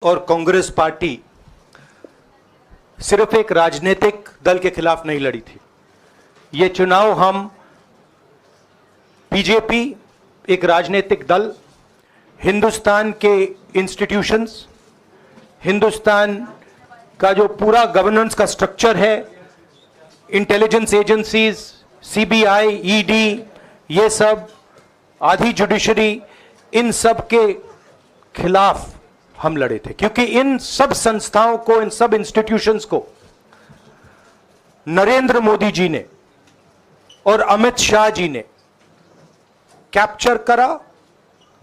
और कांग्रेस पार्टी सिर्फ एक राजनीतिक दल के खिलाफ नहीं लड़ी थी। ये चुनाव हम बीजेपी एक राजनीतिक दल, हिंदुस्तान के इंस्टीट्यूशंस, हिंदुस्तान का जो पूरा गवर्नेंस का स्ट्रक्चर है, इंटेलिजेंस एजेंसीज, सीबीआई, ईडी, ये सब आधी जुडिशरी, इन सब के खिलाफ हम लड़े थे, क्योंकि इन सब संस्थाओं को, इन सब इंस्टीट्यूशंस को नरेंद्र मोदी जी ने और अमित शाह जी ने कैप्चर करा,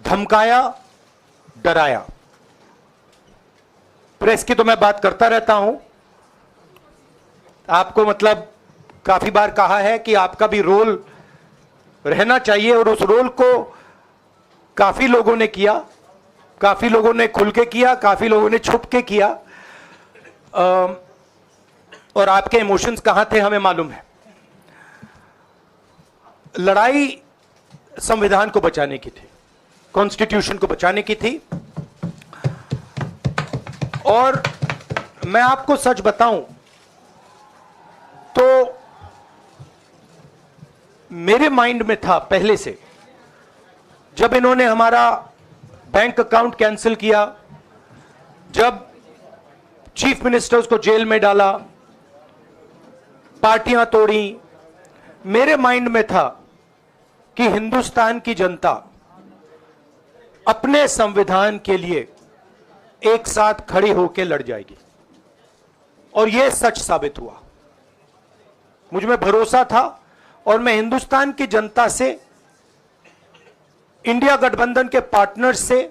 धमकाया, डराया। प्रेस की तो मैं बात करता रहता हूं, आपको मतलब काफी बार कहा है कि आपका भी रोल रहना चाहिए, और उस रोल को काफी लोगों ने किया, काफी लोगों ने खुल के किया, काफी लोगों ने छुप के किया, और आपके इमोशंस कहां थे हमें मालूम है। लड़ाई संविधान को बचाने की थी, कॉन्स्टिट्यूशन को बचाने की थी। और मैं आपको सच बताऊं तो मेरे माइंड में था पहले से, जब इन्होंने हमारा बैंक अकाउंट कैंसिल किया, जब चीफ मिनिस्टर्स को जेल में डाला, पार्टियां तोड़ी, मेरे माइंड में था कि हिंदुस्तान की जनता अपने संविधान के लिए एक साथ खड़ी होकर लड़ जाएगी, और यह सच साबित हुआ। मुझ में भरोसा था, और मैं हिंदुस्तान की जनता से, इंडिया गठबंधन के पार्टनर्स से,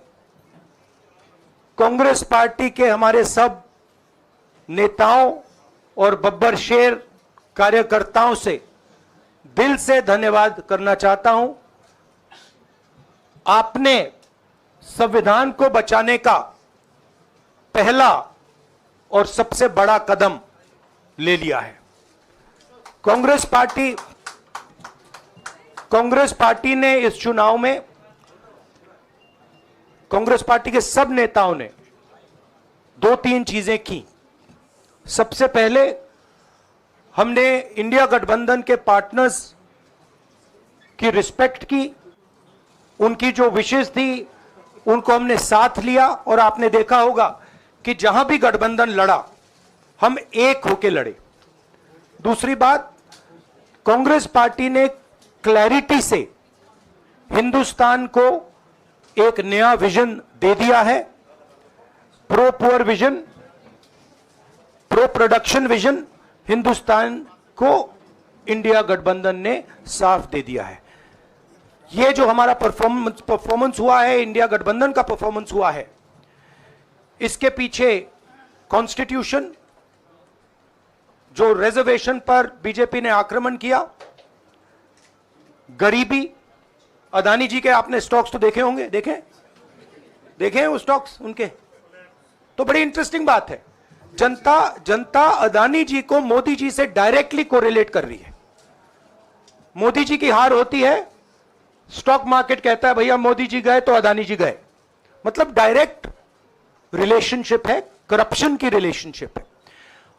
कांग्रेस पार्टी के हमारे सब नेताओं और बब्बर शेर कार्यकर्ताओं से दिल से धन्यवाद करना चाहता हूं। आपने संविधान को बचाने का पहला और सबसे बड़ा कदम ले लिया है। कांग्रेस पार्टी ने इस चुनाव में, कांग्रेस पार्टी के सब नेताओं ने 2-3 चीजें की। सबसे पहले हमने इंडिया गठबंधन के पार्टनर्स की रिस्पेक्ट की, उनकी जो विशेष थी उनको हमने साथ लिया, और आपने देखा होगा कि जहां भी गठबंधन लड़ा हम एक होकर लड़े। दूसरी बात, कांग्रेस पार्टी ने क्लैरिटी से हिंदुस्तान को एक नया विजन दे दिया है, pro poor vision, pro production vision. Hindustan को इंडिया गठबंधन ने साफ दे दिया है। यह जो हमारा परफॉर्मेंस हुआ है, इंडिया गठबंधन का परफॉर्मेंस हुआ है, इसके पीछे कॉन्स्टिट्यूशन, जो रिजर्वेशन पर बीजेपी ने आक्रमण किया, गरीबी, अदानी जी के आपने स्टॉक्स तो देखे होंगे, देखे हैं वो स्टॉक्स उनके, तो बड़ी इंटरेस्टिंग बात है। जनता अदानी जी को मोदी जी से डायरेक्टली कोरिलेट कर रही है। मोदी जी की हार होती है, स्टॉक मार्केट कहता है भैया मोदी जी गए तो अदानी जी गए, मतलब डायरेक्ट रिलेशनशिप है, करप्शन की रिलेशनशिप है।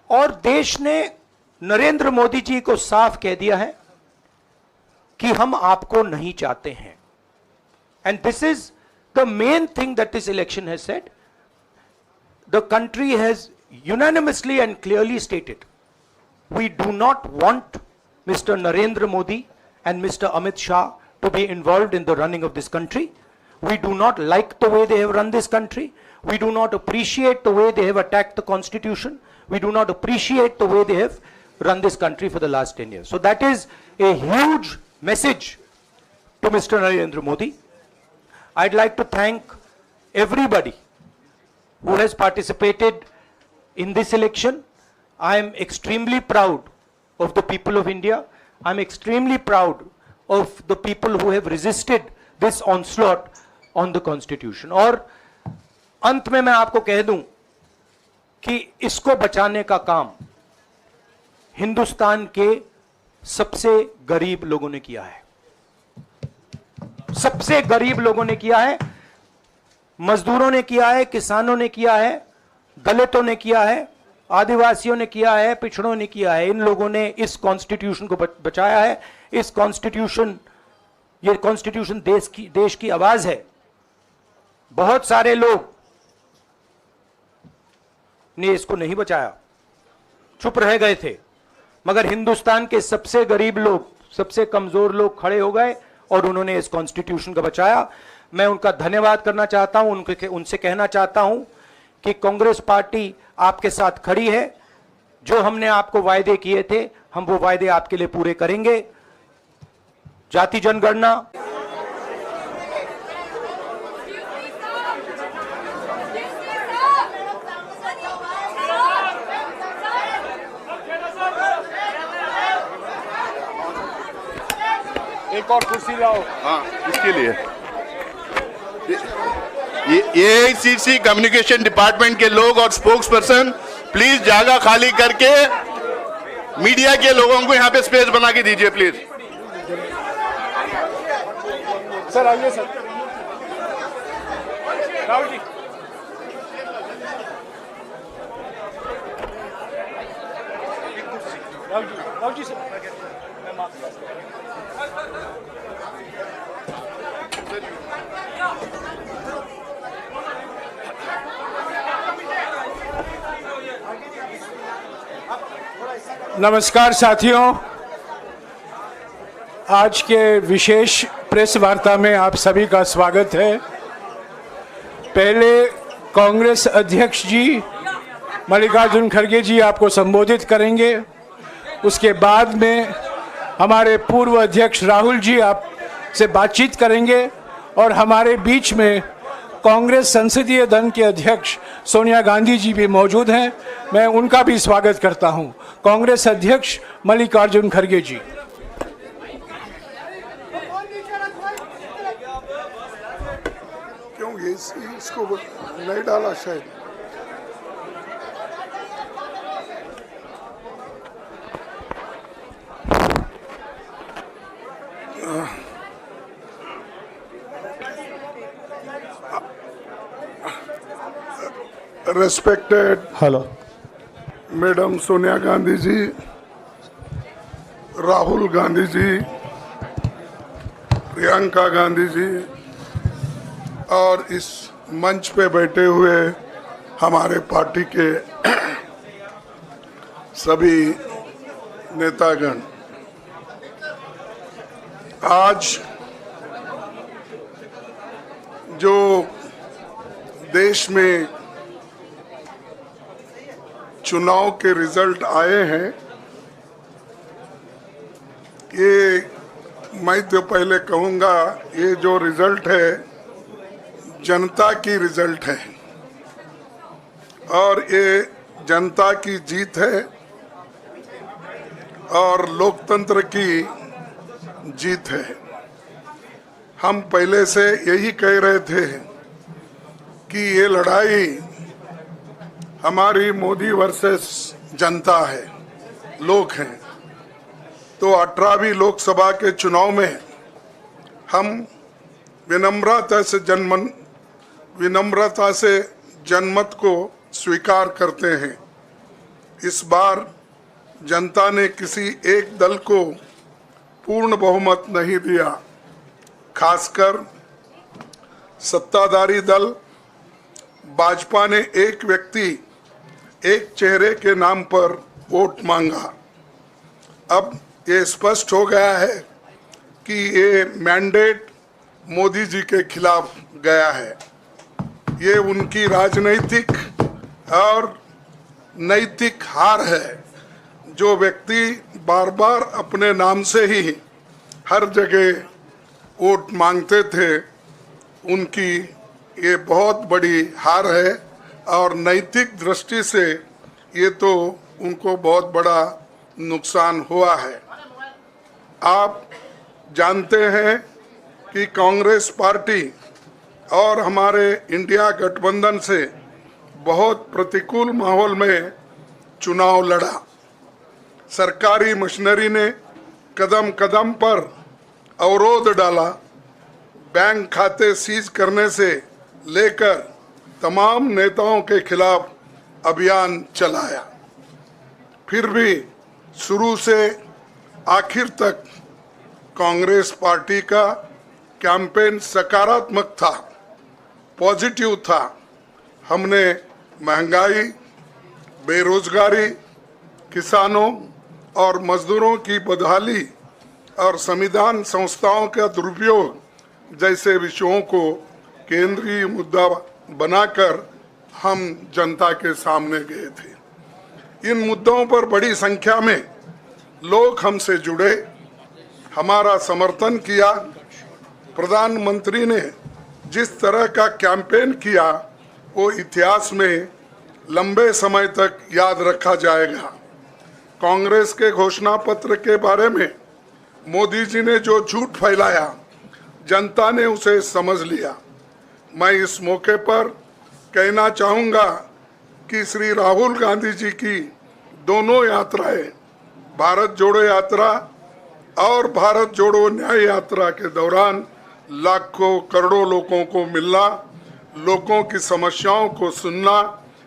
और देश ने नरेंद्र मोदी जी को साफ कह दिया है कि हम आपको नहीं चाहते हैं। And this is the main thing that this election has said. The country has unanimously and clearly stated, we do not want Mr. Narendra Modi and Mr. Amit Shah to be involved in the running of this country. We do not like the way they have run this country. We do not appreciate the way they have attacked the constitution. We do not appreciate the way they have run this country for the last 10 years. So that is a huge message to Mr. Narendra Modi. I'd like to thank everybody who has participated in this election. I am extremely proud of the people of India. I'm extremely proud of the people who have resisted this onslaught on the constitution. और अंत में मैं आपको कह दूं कि इसको बचाने का काम हिंदुस्तान के सबसे गरीब लोगों ने किया है, सबसे गरीब लोगों ने किया है। मजदूरों ने किया है, किसानों ने किया है, दलितों ने किया है, आदिवासियों ने किया है, पिछड़ों ने किया है। इन लोगों ने इस कॉन्स्टिट्यूशन को बचाया है। इस कॉन्स्टिट्यूशन, ये कॉन्स्टिट्यूशन देश की आवाज है। बहुत सारे लोग ने इसको नहीं बचाया, चुप रह गए थे, मगर हिंदुस्तान के सबसे गरीब लोग, सबसे कमजोर लोग खड़े हो गए और उन्होंने इस कॉन्स्टिट्यूशन को बचाया। मैं उनका धन्यवाद करना चाहता हूं, उनसे कहना चाहता हूं कि कांग्रेस पार्टी आपके साथ खड़ी है। जो हमने आपको वायदे किए थे, हम वो वायदे आपके लिए पूरे करेंगे। जाति जनगणना, एक और कुर्सी लाओ। हाँ, इसके लिए ये एआईसीसी कम्युनिकेशन डिपार्टमेंट के लोग और स्पोक्स पर्सन प्लीज जगह खाली करके मीडिया के लोगों को यहाँ पे स्पेस बना के दीजिए प्लीज। सर आइए सर। राहुल जी, राहुल जी सर। नमस्कार साथियों, आज के विशेष प्रेस वार्ता में आप सभी का स्वागत है। पहले कांग्रेस अध्यक्ष जी मल्लिकार्जुन खड़गे जी आपको संबोधित करेंगे। उसके बाद में हमारे पूर्व अध्यक्ष राहुल जी आपसे बातचीत करेंगे और हमारे बीच में कांग्रेस संसदीय दल के अध्यक्ष सोनिया गांधी जी भी मौजूद हैं। मैं उनका भी स्वागत करता हूं। कांग्रेस अध्यक्ष मल्लिकार्जुन खड़गे जी। क्यों इसको नहीं डाला शायद। Respected मैडम सोनिया गांधी जी, राहुल गांधी जी, प्रियंका गांधी जी और इस मंच पे बैठे हुए हमारे पार्टी के सभी नेतागण, आज जो देश में चुनाव के रिजल्ट आए हैं, ये मैं तो पहले कहूँगा, ये जो रिजल्ट है जनता की रिजल्ट है और ये जनता की जीत है और लोकतंत्र की जीत है। हम पहले से यही कह रहे थे कि ये लड़ाई हमारी मोदी वर्सेस जनता है, लोग हैं। तो 18वीं लोकसभा के चुनाव में हम विनम्रता से जनमत को स्वीकार करते हैं। इस बार जनता ने किसी एक दल को पूर्ण बहुमत नहीं दिया, खासकर सत्ताधारी दल भाजपा ने एक व्यक्ति, एक चेहरे के नाम पर वोट मांगा। अब ये स्पष्ट हो गया है कि ये मैंडेट मोदी जी के खिलाफ गया है। ये उनकी राजनीतिक और नैतिक हार है। जो व्यक्ति बार बार अपने नाम से ही हर जगह वोट मांगते थे, उनकी ये बहुत बड़ी हार है और नैतिक दृष्टि से ये तो उनको बहुत बड़ा नुकसान हुआ है। आप जानते हैं कि कांग्रेस पार्टी और हमारे इंडिया गठबंधन से बहुत प्रतिकूल माहौल में चुनाव लड़ा। सरकारी मशीनरी ने कदम कदम पर अवरोध डाला। बैंक खाते सीज करने से लेकर तमाम नेताओं के खिलाफ अभियान चलाया। फिर भी शुरू से आखिर तक कांग्रेस पार्टी का कैंपेन सकारात्मक था, पॉजिटिव था। हमने महंगाई, बेरोजगारी, किसानों और मजदूरों की बदहाली और संविधान संस्थाओं का दुरुपयोग जैसे विषयों को केंद्रीय मुद्दा बनाकर हम जनता के सामने गए थे। इन मुद्दों पर बड़ी संख्या में लोग हमसे जुड़े, हमारा समर्थन किया। प्रधानमंत्री ने जिस तरह का कैंपेन किया वो इतिहास में लंबे समय तक याद रखा जाएगा। कांग्रेस के घोषणा पत्र के बारे में मोदी जी ने जो झूठ फैलाया, जनता ने उसे समझ लिया। मैं इस मौके पर कहना चाहूँगा कि श्री राहुल गांधी जी की दोनों यात्राएं, भारत जोड़ो यात्रा और भारत जोड़ो न्याय यात्रा के दौरान लाखों करोड़ों लोगों को मिलना, लोगों की समस्याओं को सुनना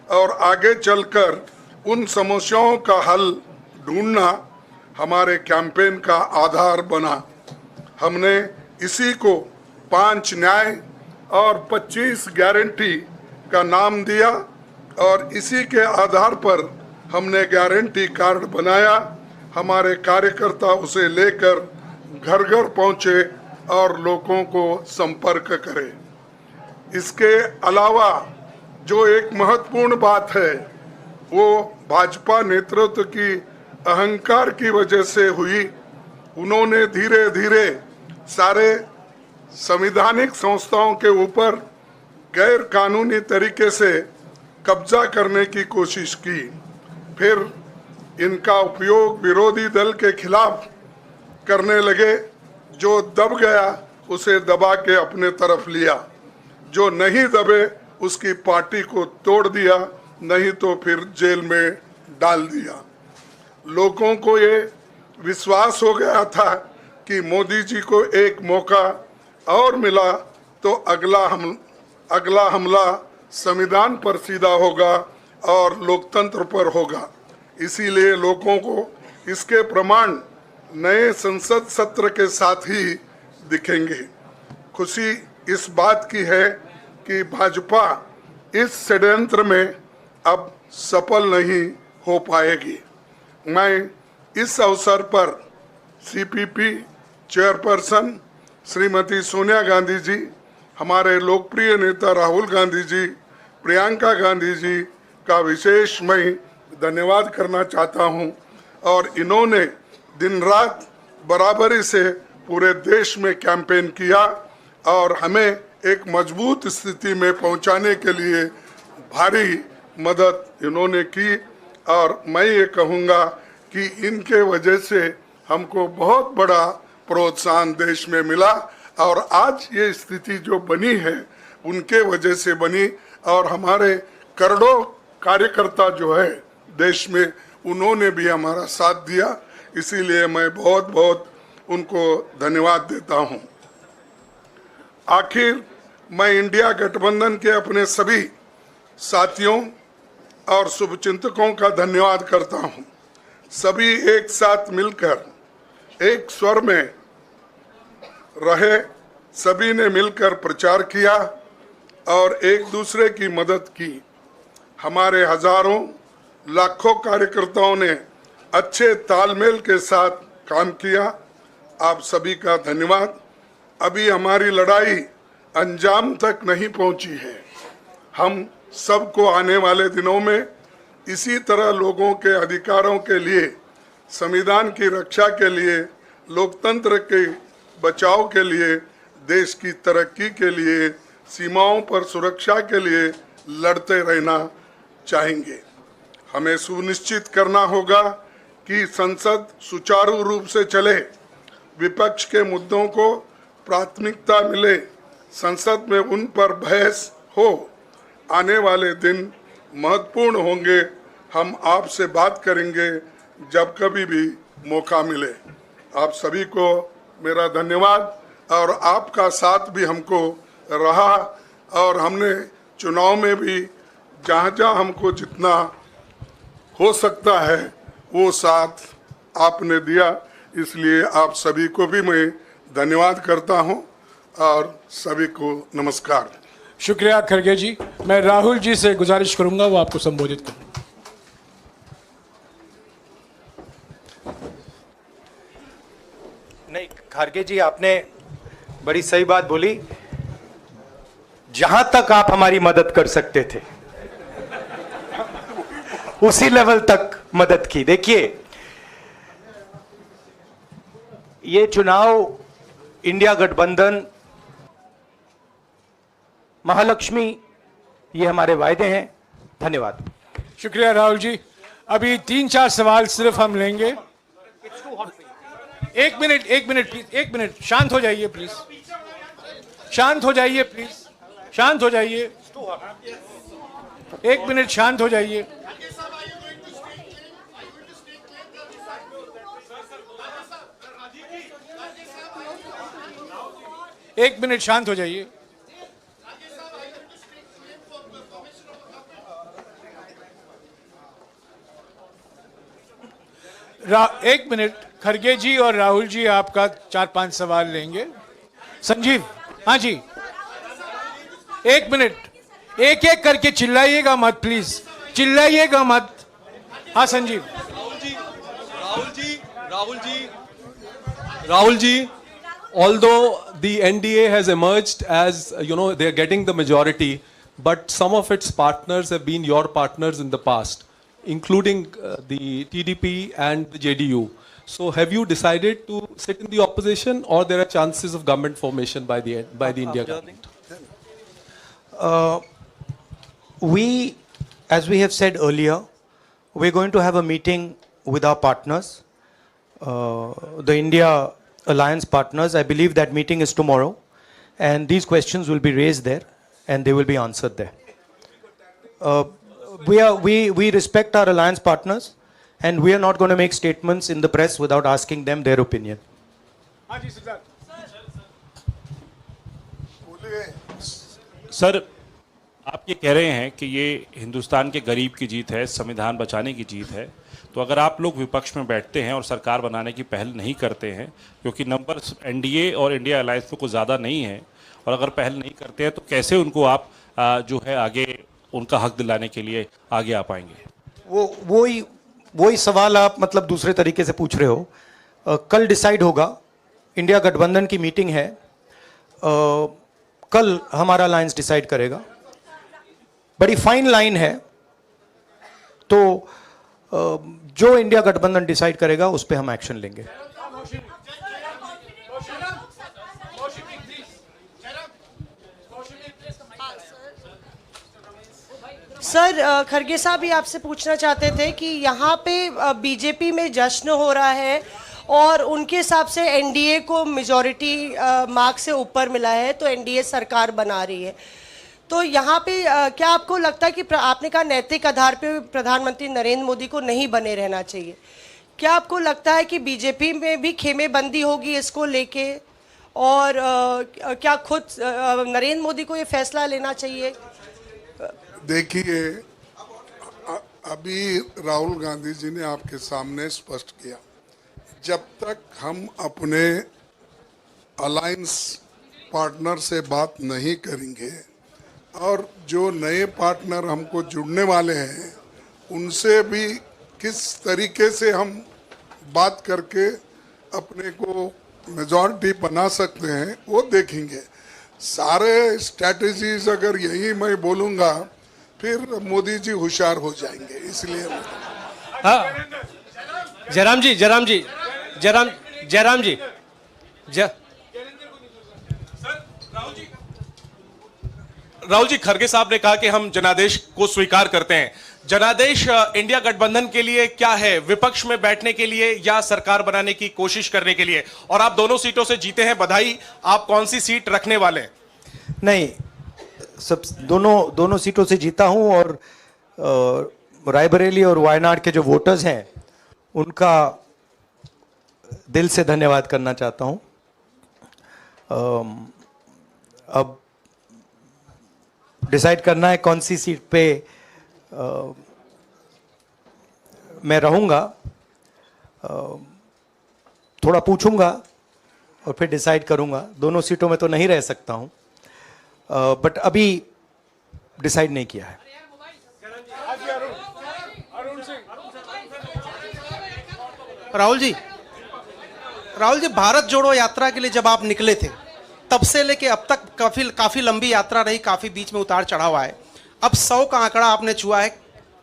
और आगे चलकर उन समस्याओं का हल ढूंढना हमारे कैंपेन का आधार बना। हमने इसी को 5 न्याय और 25 गारंटी का नाम दिया और इसी के आधार पर हमने गारंटी कार्ड बनाया। हमारे कार्यकर्ता उसे लेकर घर घर पहुंचे और लोगों को संपर्क करें। इसके अलावा जो एक महत्वपूर्ण बात है वो भाजपा नेतृत्व की अहंकार की वजह से हुई। उन्होंने धीरे धीरे सारे संवैधानिक संस्थाओं के ऊपर गैर कानूनी तरीके से कब्जा करने की कोशिश की। फिर इनका उपयोग विरोधी दल के खिलाफ करने लगे। जो दब गया उसे दबा के अपने तरफ लिया, जो नहीं दबे उसकी पार्टी को तोड़ दिया, नहीं तो फिर जेल में डाल दिया। लोगों को ये विश्वास हो गया था कि मोदी जी को एक मौका और मिला तो अगला हमला संविधान पर सीधा होगा और लोकतंत्र पर होगा। इसीलिए लोगों को इसके प्रमाण नए संसद सत्र के साथ ही दिखेंगे। खुशी इस बात की है कि भाजपा इस षड्यंत्र में अब सफल नहीं हो पाएगी। मैं इस अवसर पर सीपीपी चेयरपर्सन श्रीमती सोनिया गांधी जी, हमारे लोकप्रिय नेता राहुल गांधी जी, प्रियंका गांधी जी का विशेष मैं धन्यवाद करना चाहता हूं। और इन्होंने दिन रात बराबरी से पूरे देश में कैंपेन किया और हमें एक मजबूत स्थिति में पहुंचाने के लिए भारी मदद इन्होंने की। और मैं ये कहूँगा कि इनके वजह से हमको बहुत बड़ा प्रोत्साहन देश में मिला और आज ये स्थिति जो बनी है उनके वजह से बनी। और हमारे करोड़ों कार्यकर्ता जो है देश में, उन्होंने भी हमारा साथ दिया। इसीलिए मैं बहुत बहुत उनको धन्यवाद देता हूं। आखिर मैं इंडिया गठबंधन के अपने सभी साथियों और शुभचिंतकों का धन्यवाद करता हूं। सभी एक साथ मिलकर एक स्वर में रहे, सभी ने मिलकर प्रचार किया और एक दूसरे की मदद की। हमारे हजारों लाखों कार्यकर्ताओं ने अच्छे तालमेल के साथ काम किया। आप सभी का धन्यवाद। अभी हमारी लड़ाई अंजाम तक नहीं पहुंची है। हम सबको आने वाले दिनों में इसी तरह लोगों के अधिकारों के लिए, संविधान की रक्षा के लिए, लोकतंत्र के बचाव के लिए, देश की तरक्की के लिए, सीमाओं पर सुरक्षा के लिए लड़ते रहना चाहेंगे। हमें सुनिश्चित करना होगा कि संसद सुचारू रूप से चले, विपक्ष के मुद्दों को प्राथमिकता मिले, संसद में उन पर बहस हो। आने वाले दिन महत्वपूर्ण होंगे। हम आपसे बात करेंगे जब कभी भी मौका मिले। आप सभी को मेरा धन्यवाद और आपका साथ भी हमको रहा। और हमने चुनाव में भी जहाँ जहाँ हमको जितना हो सकता है वो साथ आपने दिया, इसलिए आप सभी को भी मैं धन्यवाद करता हूँ और सभी को नमस्कार। शुक्रिया खड़गे जी। मैं राहुल जी से गुजारिश करूंगा वो आपको संबोधित करें। नहीं, खड़गे जी आपने बड़ी सही बात बोली। जहां तक आप हमारी मदद कर सकते थे उसी लेवल तक मदद की। देखिए, ये चुनाव इंडिया गठबंधन, महालक्ष्मी, ये हमारे वायदे हैं। धन्यवाद। शुक्रिया राहुल जी। अभी 3-4 सवाल सिर्फ हम लेंगे। एक मिनट प्लीज, एक मिनट। शांत हो जाइए प्लीज, शांत हो जाइए प्लीज, शांत हो जाइए। 1 मिनट शांत हो जाइए। एक मिनट शांत हो जाइए। एक मिनट, खड़गे जी और राहुल जी आपका 4-5 सवाल लेंगे। संजीव, हाँ जी, 1 मिनट, एक एक करके चिल्लाइएगा मत प्लीज, चिल्लाइएगा मत। हाँ Sanjeev. Rahul ji, although the NDA has emerged as, they are getting the majority, but some of its partners have been your partners in the past, including the TDP and the JDU. So have you decided to sit in the opposition, or there are chances of government formation by the India government? As we have said earlier, we're going to have a meeting with our partners, the India Alliance partners. I believe that meeting is tomorrow, and these questions will be raised there, and they will be answered there. We respect our alliance partners, and we are not going to make statements in the press without asking them their opinion. Sir, आप ये कह रहे हैं कि ये हिंदुस्तान के गरीब की जीत है, संविधान बचाने की जीत है, तो अगर आप लोग विपक्ष में बैठते हैं और सरकार बनाने की पहल नहीं करते हैं, क्योंकि नंबर एनडीए और इंडिया अलायंस में कुछ ज़्यादा नहीं है, और अगर पहल नहीं करते हैं तो कैसे उनको आप जो है आगे उनका हक दिलाने के लिए आगे आ पाएंगे? वही सवाल आप मतलब दूसरे तरीके से पूछ रहे हो। कल डिसाइड होगा, इंडिया गठबंधन की मीटिंग है, कल हमारा अलायंस डिसाइड करेगा। बड़ी फाइन लाइन है, तो जो इंडिया गठबंधन डिसाइड करेगा उस पे हम एक्शन लेंगे। सर, खड़गे साहब भी आपसे पूछना चाहते थे कि यहाँ पे बीजेपी में जश्न हो रहा है और उनके हिसाब से एनडीए को मेजॉरिटी मार्क्स से ऊपर मिला है, तो एनडीए सरकार बना रही है। तो यहाँ पे क्या आपको लगता है कि आपने कहा नैतिक आधार पे प्रधानमंत्री नरेंद्र मोदी को नहीं बने रहना चाहिए, क्या आपको लगता है कि बीजेपी में भी खेमेबंदी होगी इसको लेके, और क्या खुद नरेंद्र मोदी को ये फैसला लेना चाहिए? देखिए, अभी राहुल गांधी जी ने आपके सामने स्पष्ट किया, जब तक हम अपने अलायंस पार्टनर से बात नहीं करेंगे और जो नए पार्टनर हमको जुड़ने वाले हैं उनसे भी किस तरीके से हम बात करके अपने को मेजॉरिटी बना सकते हैं वो देखेंगे। सारे स्ट्रैटेजीज अगर यही मैं बोलूँगा फिर मोदी जी होशियार हो जाएंगे, इसलिए। हाँ, जयराम जी, राहुल जी, खड़गे साहब ने कहा कि हम जनादेश को स्वीकार करते हैं। जनादेश इंडिया गठबंधन के लिए क्या है? विपक्ष में बैठने के लिए या सरकार बनाने की कोशिश करने के लिए? और आप दोनों सीटों से जीते हैं, बधाई। आप कौन सी सीट रखने वाले हैं? नहीं, सब दोनों सीटों से जीता हूं, और रायबरेली और वायनाड के जो वोटर्स हैं उनका दिल से धन्यवाद करना चाहता हूं। अब डिसाइड करना है कौन सी सीट पे मैं रहूंगा। थोड़ा पूछूंगा और फिर डिसाइड करूंगा। दोनों सीटों में तो नहीं रह सकता हूं, बट अभी डिसाइड नहीं किया है। राहुल जी, भारत जोड़ो यात्रा के लिए जब आप निकले थे तब से लेके अब तक काफी लंबी यात्रा रही, काफी बीच में उतार चढ़ाव आए। अब 100 का आंकड़ा आपने छुआ है।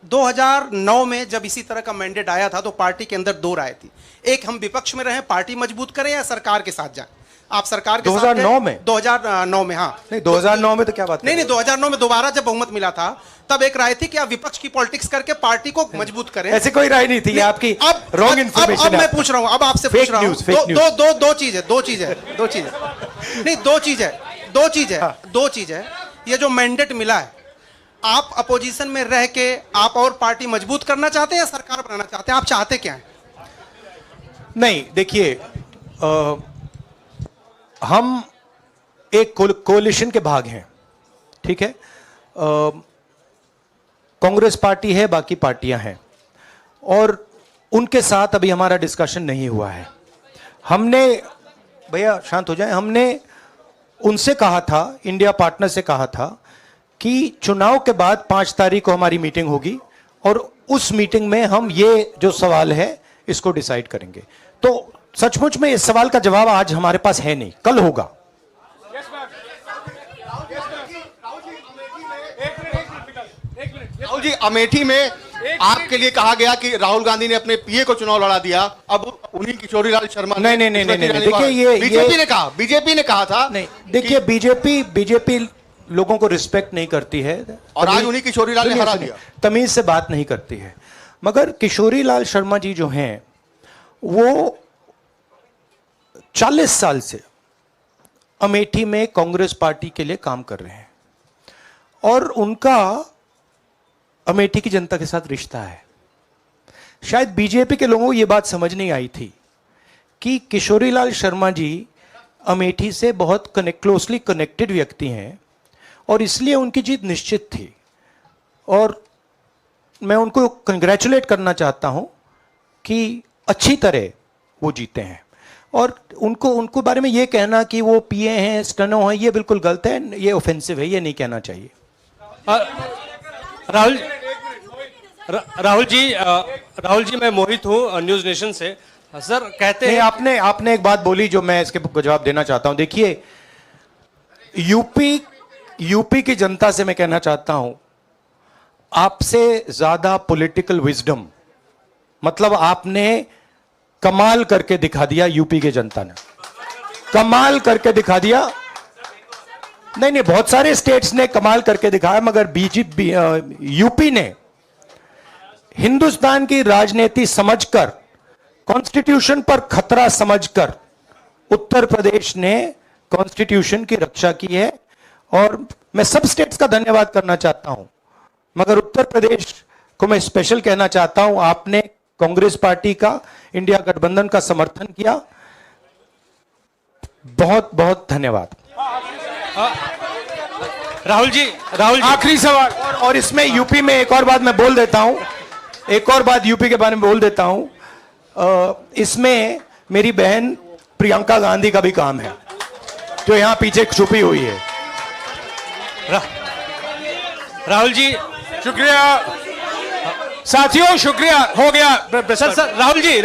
2009 में जब इसी तरह का मैंडेट आया था तो पार्टी के अंदर दो राय थी, एक हम विपक्ष में रहें, पार्टी मजबूत करें, या सरकार के साथ जाएं। आप सरकार के 2009 में 2009 में हाँ नहीं, 2009 में तो क्या बात नहीं 2009 में दोबारा जब बहुमत मिला था तब एक राय थी कि आप विपक्ष की पॉलिटिक्स करके पार्टी को मजबूत करें। ऐसी कोई राय नहीं थी। ये आपकी रॉन्ग इन्फॉर्मेशन है। मैं पूछ रहा हूं, अब आपसे पूछ रहा हूं। दो चीज है। ये जो मैंडेट मिला है, आप अपोजिशन में रह के आप और पार्टी मजबूत करना चाहते हैं या सरकार बनाना चाहते हैं? आप चाहते क्या हैं? नहीं, देखिए, हम एक कोalition के भाग हैं, ठीक है। कांग्रेस पार्टी है, बाकी पार्टियां हैं, और उनके साथ अभी हमारा डिस्कशन नहीं हुआ है। हमने, भैया शांत हो जाए, हमने उनसे कहा था, इंडिया पार्टनर से कहा था कि चुनाव के बाद 5 तारीख को हमारी मीटिंग होगी और उस मीटिंग में हम ये जो सवाल है इसको डिसाइड करेंगे। तो सचमुच में इस सवाल का जवाब आज हमारे पास है नहीं, कल होगा। राहुल जी, अमेठी में आपके लिए कहा गया कि राहुल गांधी ने अपने पीए को चुनाव लड़ा दिया, अब उन्हीं किशोरी शर्मा नहीं, देखिए, ये बीजेपी ने कहा था। नहीं, देखिए, बीजेपी लोगों को रिस्पेक्ट नहीं करती है, और आज उन्हीं किशोरी लाल ने हरा दिया। तमीज से बात नहीं करती है। मगर किशोरी लाल शर्मा जी जो हैं, वो 40 साल से अमेठी में कांग्रेस पार्टी के लिए काम कर रहे हैं और उनका अमेठी की जनता के साथ रिश्ता है। शायद बीजेपी के लोगों को यह बात समझ नहीं आई थी कि किशोरी लाल शर्मा जी अमेठी से बहुत क्लोजली कनेक्टेड व्यक्ति हैं और इसलिए उनकी जीत निश्चित थी। और मैं उनको कंग्रेचुलेट करना चाहता हूं कि अच्छी तरह वो जीते हैं। और उनको बारे में ये कहना कि वो पीए हैं, स्टेनो हैं, ये बिल्कुल गलत है, ये ऑफेंसिव है, ये नहीं कहना चाहिए। राहुल जी, मैं मोहित हूँ न्यूज नेशन से। सर कहते हैं, आपने एक बात बोली जो मैं इसके जवाब देना चाहता हूं। देखिए, यूपी की जनता से मैं कहना चाहता हूं, आपसे ज्यादा पॉलिटिकल विजडम, मतलब आपने कमाल करके दिखा दिया। यूपी की जनता ने कमाल करके दिखा दिया। नहीं, बहुत सारे स्टेट्स ने कमाल करके दिखाया, मगर बीजेपी यूपी ने हिंदुस्तान की राजनीति समझकर, कॉन्स्टिट्यूशन पर खतरा समझकर उत्तर प्रदेश ने कॉन्स्टिट्यूशन की रक्षा की है। और मैं सब स्टेट्स का धन्यवाद करना चाहता हूं, मगर उत्तर प्रदेश को मैं स्पेशल कहना चाहता हूं। आपने कांग्रेस पार्टी का, इंडिया गठबंधन का समर्थन किया, बहुत बहुत धन्यवाद। राहुल जी, आखिरी सवाल, और इसमें यूपी में एक और बात मैं बोल देता हूं, एक और बात यूपी के बारे में बोल देता हूं। इसमें मेरी बहन प्रियंका गांधी का भी काम है, जो यहां पीछे छुपी हुई है। राहुल जी, शुक्रिया साथियों, शुक्रिया, हो गया। सर राहुल जी